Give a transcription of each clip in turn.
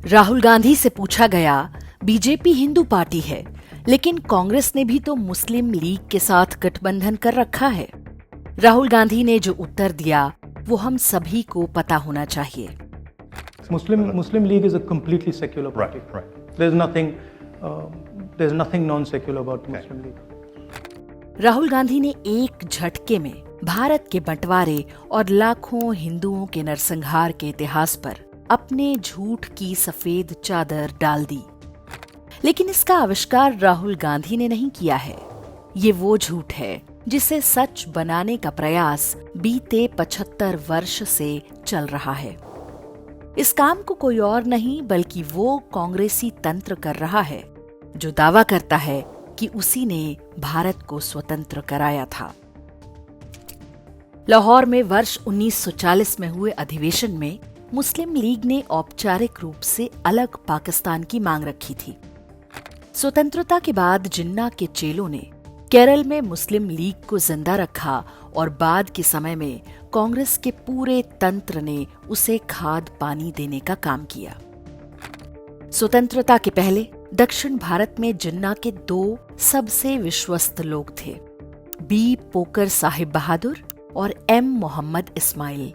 राहुल गांधी से पूछा गया, बीजेपी हिंदू पार्टी है, लेकिन कांग्रेस ने भी तो मुस्लिम लीग के साथ गठबंधन कर रखा है। राहुल गांधी ने जो उत्तर दिया वो हम सभी को पता होना चाहिए। Muslim League is a completely secular party. Right. There's nothing non-secular about Muslim League. Rahul Gandhi ने एक झटके में भारत के बंटवारे और लाखों हिंदुओं के नरसंहार के इतिहास पर अपने झूठ की सफेद चादर डाल दी। लेकिन इसका आविष्कार राहुल गांधी ने नहीं किया है। ये वो झूठ है जिसे सच बनाने का प्रयास बीते 75 वर्ष से चल रहा है। इस काम को कोई और नहीं बल्कि वो कांग्रेसी तंत्र कर रहा है जो दावा करता है कि उसी ने भारत को स्वतंत्र कराया था। लाहौर में वर्ष 1940 में हुए अधिवेशन में मुस्लिम लीग ने औपचारिक रूप से अलग पाकिस्तान की मांग रखी थी। स्वतंत्रता के बाद जिन्ना के चेलों ने केरल में मुस्लिम लीग को जिंदा रखा और बाद के समय में कांग्रेस के पूरे तंत्र ने उसे खाद पानी देने का काम किया। स्वतंत्रता के पहले दक्षिण भारत में जिन्ना के 2 सबसे विश्वस्त लोग थे, बी पोकर साहिब बहादुर और एम मोहम्मद इस्माइल।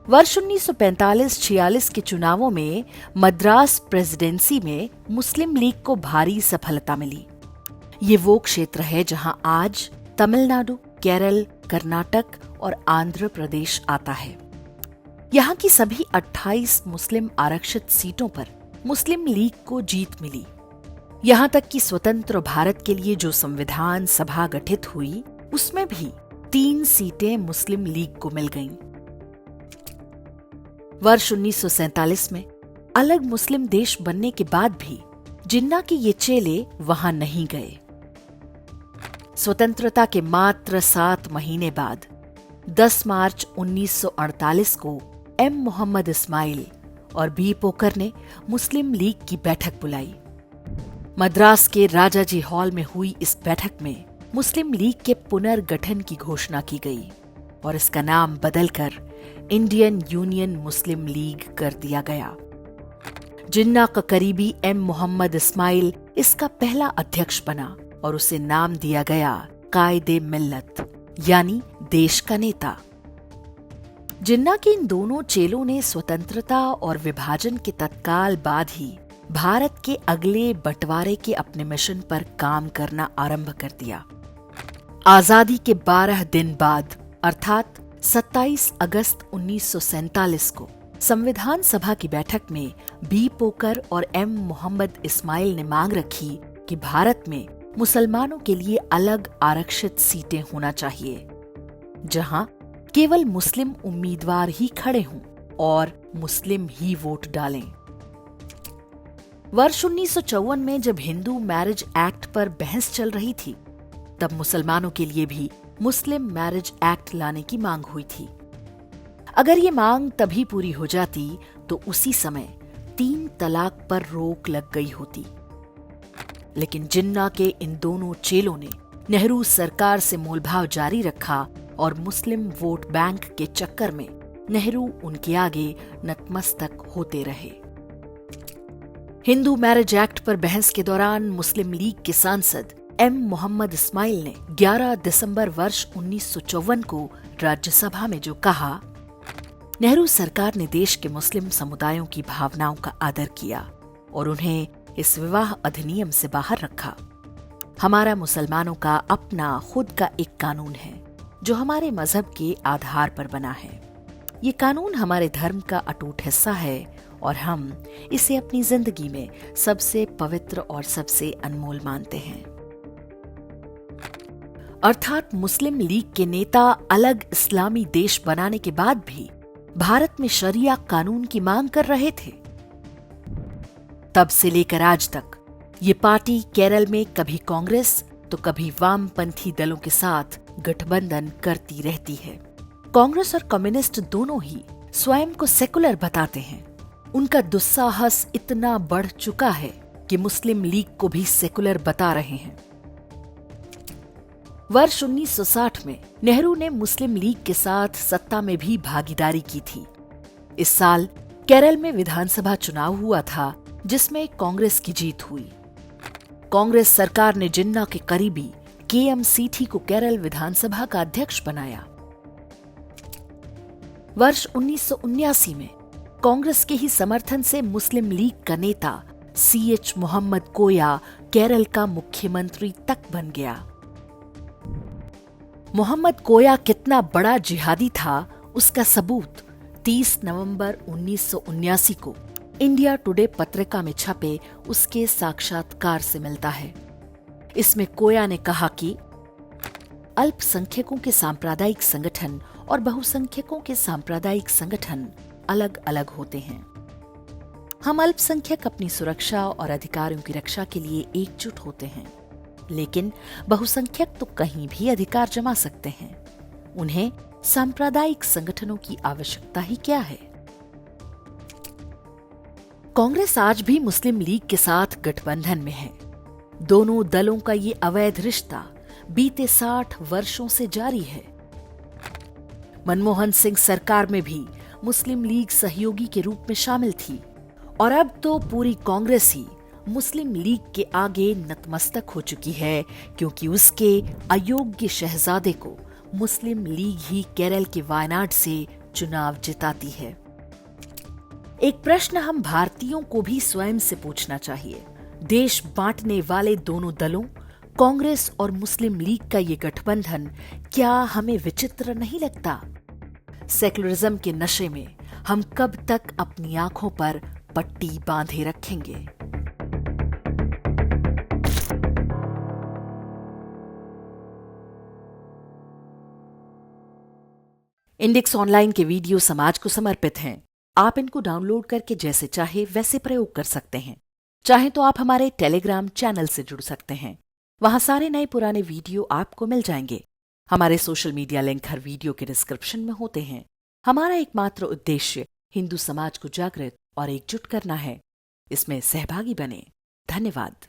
वर्ष 1945-46 के चुनावों में मद्रास प्रेसिडेंसी में मुस्लिम लीग को भारी सफलता मिली। ये वो क्षेत्र है जहां आज तमिलनाडु, केरल, कर्नाटक और आंध्र प्रदेश आता है। यहाँ की सभी 28 मुस्लिम आरक्षित सीटों पर मुस्लिम लीग को जीत मिली। यहाँ तक कि स्वतंत्र भारत के लिए जो संविधान सभा गठित हुई उसमें भी 3 सीटें मुस्लिम लीग को मिल गईं। वर्ष 1947 में अलग मुस्लिम देश बनने के बाद भी जिन्ना के ये चेले वहां नहीं गए। स्वतंत्रता के मात्र 7 महीने बाद 10 मार्च 1948 को एम मोहम्मद इस्माइल और बी पोकर ने मुस्लिम लीग की बैठक बुलाई। मद्रास के राजाजी हॉल में हुई इस बैठक में मुस्लिम लीग के पुनर्गठन की घोषणा की गई और इसका नाम बदलकर इंडियन यूनियन मुस्लिम लीग कर दिया गया। जिन्ना का करीबी एम मोहम्मद इस्माइल इसका पहला अध्यक्ष बना और उसे नाम दिया गया कायदे मिल्लत, यानी देश का नेता। जिन्ना के इन दोनों चेलों ने स्वतंत्रता और विभाजन के तत्काल बाद ही भारत के अगले बंटवारे के अपने मिशन पर काम करना आरंभ कर दिया। आजादी के 12 दिन बाद अर्थात 27 अगस्त 1947 को संविधान सभा की बैठक में बी पोकर और एम मोहम्मद इस्माइल ने मांग रखी कि भारत में मुसलमानों के लिए अलग आरक्षित सीटें होना चाहिए, जहां केवल मुस्लिम उम्मीदवार ही खड़े हों और मुस्लिम ही वोट डालें। वर्ष 1954 में जब हिंदू मैरिज एक्ट पर बहस चल रही थी, तब मुसलमानों के लिए भी मुस्लिम मैरिज एक्ट लाने की मांग हुई थी। अगर ये मांग तभी पूरी हो जाती तो उसी समय 3 तलाक पर रोक लग गई होती। लेकिन जिन्ना के इन दोनों चेलों ने नेहरू सरकार से मोलभाव जारी रखा और मुस्लिम वोट बैंक के चक्कर में नेहरू उनके आगे नतमस्तक होते रहे। हिंदू मैरिज एक्ट पर बहस के दौरान मुस्लिम लीग के सांसद एम मोहम्मद इस्माइल ने 11 दिसंबर वर्ष 1954 को राज्यसभा में जो कहा, नेहरू सरकार ने देश के मुस्लिम समुदायों की भावनाओं का आदर किया और उन्हें इस विवाह अधिनियम से बाहर रखा। हमारा मुसलमानों का अपना खुद का एक कानून है जो हमारे मजहब के आधार पर बना है। ये कानून हमारे धर्म का अटूट हिस्सा है और हम इसे अपनी जिंदगी में सबसे पवित्र और सबसे अनमोल मानते हैं। अर्थात मुस्लिम लीग के नेता अलग इस्लामी देश बनाने के बाद भी भारत में शरिया कानून की मांग कर रहे थे। तब से लेकर आज तक ये पार्टी केरल में कभी कांग्रेस तो कभी वामपंथी दलों के साथ गठबंधन करती रहती है। कांग्रेस और कम्युनिस्ट दोनों ही स्वयं को सेकुलर बताते हैं। उनका दुस्साहस इतना बढ़ चुका है कि मुस्लिम लीग को भी सेकुलर बता रहे हैं। वर्ष 1960 में नेहरू ने मुस्लिम लीग के साथ सत्ता में भी भागीदारी की थी। इस साल केरल में विधानसभा चुनाव हुआ था जिसमें कांग्रेस की जीत हुई। कांग्रेस सरकार ने जिन्ना के करीबी केएम सीठी को केरल विधानसभा का अध्यक्ष बनाया। वर्ष 1979 में कांग्रेस के ही समर्थन से मुस्लिम लीग का नेता सीएच मोहम्मद कोया केरल का मुख्यमंत्री तक बन गया। मोहम्मद कोया कितना बड़ा जिहादी था उसका सबूत 30 नवंबर 1979 को इंडिया टुडे पत्रिका में छपे उसके साक्षात्कार से मिलता है। इसमें कोया ने कहा कि अल्पसंख्यकों के सांप्रदायिक संगठन और बहुसंख्यकों के सांप्रदायिक संगठन अलग अलग होते हैं। हम अल्पसंख्यक अपनी सुरक्षा और अधिकारों की रक्षा के लिए एकजुट होते हैं, लेकिन बहुसंख्यक तो कहीं भी अधिकार जमा सकते हैं। उन्हें सांप्रदायिक संगठनों की आवश्यकता ही क्या है? कांग्रेस आज भी मुस्लिम लीग के साथ गठबंधन में है। दोनों दलों का ये अवैध रिश्ता बीते 60 वर्षों से जारी है। मनमोहन सिंह सरकार में भी मुस्लिम लीग सहयोगी के रूप में शामिल थी और अब तो पूरी कांग्रेस ही मुस्लिम लीग के आगे नतमस्तक हो चुकी है, क्योंकि उसके अयोग्य शहजादे को मुस्लिम लीग ही केरल के वायनाड से चुनाव जिताती है। एक प्रश्न हम भारतीयों को भी स्वयं से पूछना चाहिए। देश बांटने वाले दोनों दलों कांग्रेस और मुस्लिम लीग का ये गठबंधन क्या हमें विचित्र नहीं लगता? सेकुलरिज्म के नशे में हम कब तक अपनी आंखों पर पट्टी बांधे रखेंगे? इंडेक्स ऑनलाइन के वीडियो समाज को समर्पित हैं। आप इनको डाउनलोड करके जैसे चाहे वैसे प्रयोग कर सकते हैं। चाहे तो आप हमारे टेलीग्राम चैनल से जुड़ सकते हैं। वहां सारे नए पुराने वीडियो आपको मिल जाएंगे। हमारे सोशल मीडिया लिंक हर वीडियो के डिस्क्रिप्शन में होते हैं। हमारा एकमात्र उद्देश्य हिंदू समाज को जागृत और एकजुट करना है। इसमें सहभागी बने। धन्यवाद।